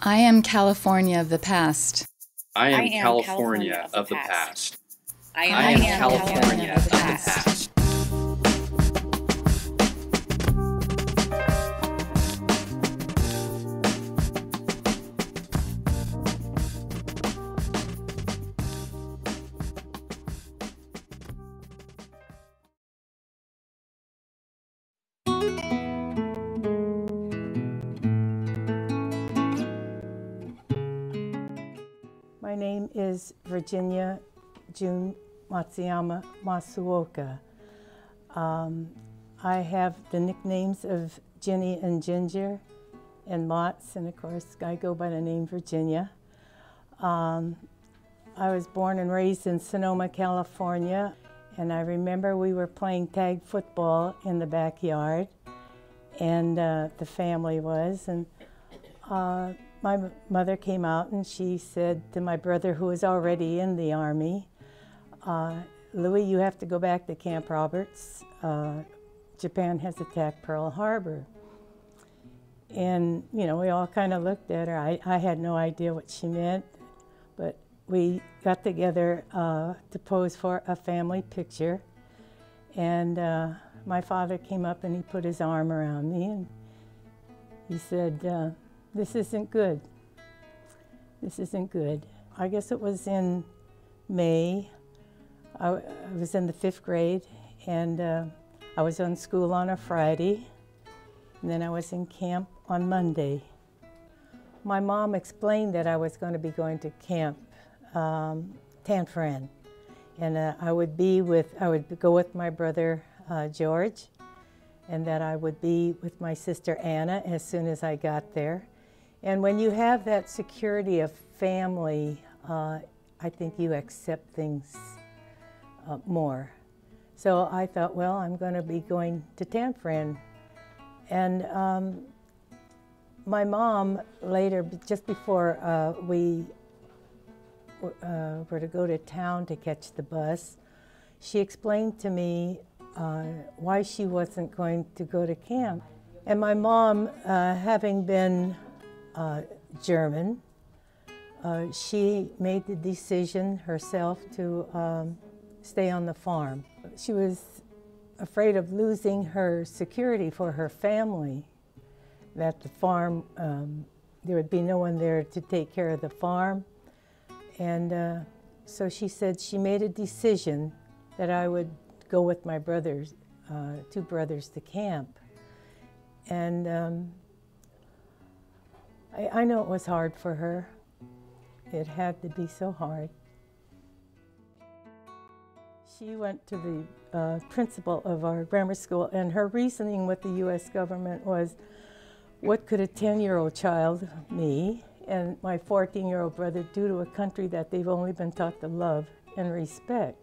I am California of the past. I am California of the past. I am California of the past. My name is Virginia June Matsuyama Masuoka. I have the nicknames of Ginny and Ginger and Mats, and of course I go by the name Virginia. I was born and raised in Sonoma, California, and I remember we were playing tag football in the backyard, and the family was, and my mother came out and she said to my brother, who was already in the Army, Louis, you have to go back to Camp Roberts. Japan has attacked Pearl Harbor. And, you know, we all kind of looked at her. I had no idea what she meant, but we got together to pose for a family picture. And my father came up and he put his arm around me and he said, this isn't good. This isn't good. I guess it was in May. I was in the 5th grade, and I was on school on a Friday, and then I was in camp on Monday. My mom explained that I was going to be going to camp Tanforan, and I would go with my brother George, and that I would be with my sister Anna as soon as I got there. And when you have that security of family, I think you accept things more. So I thought, well, I'm going to be going to Tanforan. And my mom later, just before we were to go to town to catch the bus, she explained to me why she wasn't going to go to camp. And my mom, having been German, she made the decision herself to stay on the farm. She was afraid of losing her security for her family, that the farm, there would be no one there to take care of the farm. And so she said she made a decision that I would go with my brothers, 2 brothers, to camp. And I know it was hard for her. It had to be so hard. She went to the principal of our grammar school, and her reasoning with the U.S. government was, what could a 10-year-old child, me, and my 14-year-old brother do to a country that they've only been taught to love and respect?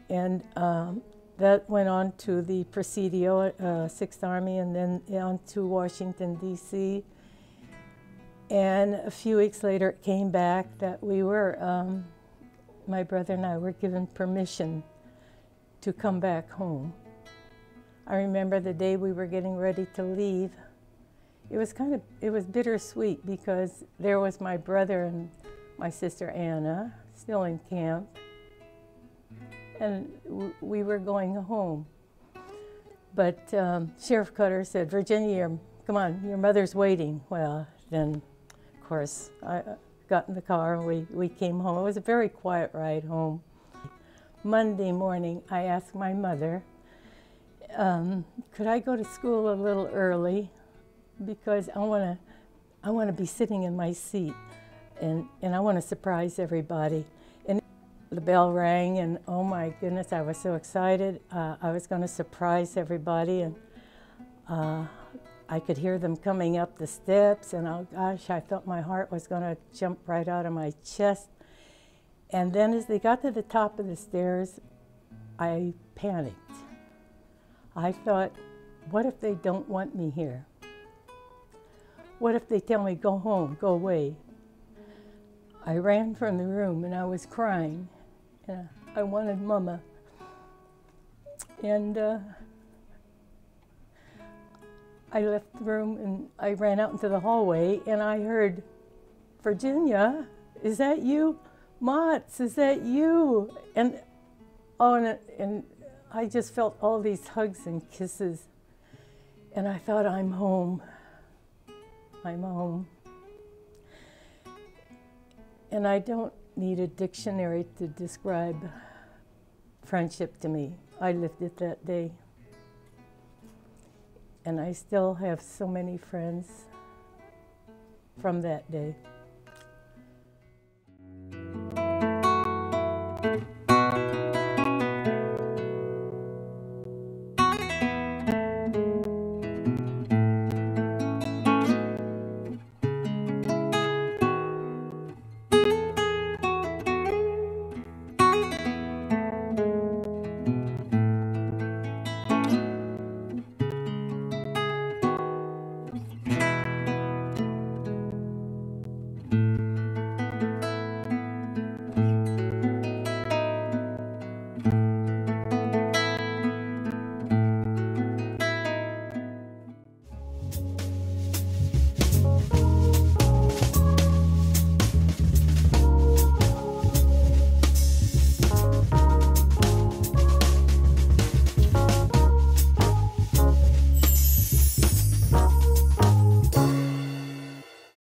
And that went on to the Presidio, 6th Army, and then on to Washington, D.C. And a few weeks later, it came back that we were, my brother and I were given permission to come back home. I remember the day we were getting ready to leave. It was bittersweet because there was my brother and my sister Anna still in camp, and we were going home. But Sheriff Cutter said, Virginia, come on, your mother's waiting. Well, then, of course, I got in the car and we came home. It was a very quiet ride home. Monday morning, I asked my mother, could I go to school a little early, because I want to be sitting in my seat, and I want to surprise everybody. And the bell rang, and oh my goodness, I was so excited. I was going to surprise everybody, and I could hear them coming up the steps, and oh gosh, I felt my heart was going to jump right out of my chest. And then as they got to the top of the stairs, I panicked. I thought, what if they don't want me here? What if they tell me, go home, go away? I ran from the room and I was crying. And I wanted Mama. And I left the room and I ran out into the hallway and I heard, "Virginia, is that you? Mats, is that you?" And and I just felt all these hugs and kisses. And I thought, I'm home. I'm home. And I don't need a dictionary to describe friendship to me. I lived it that day. And I still have so many friends from that day.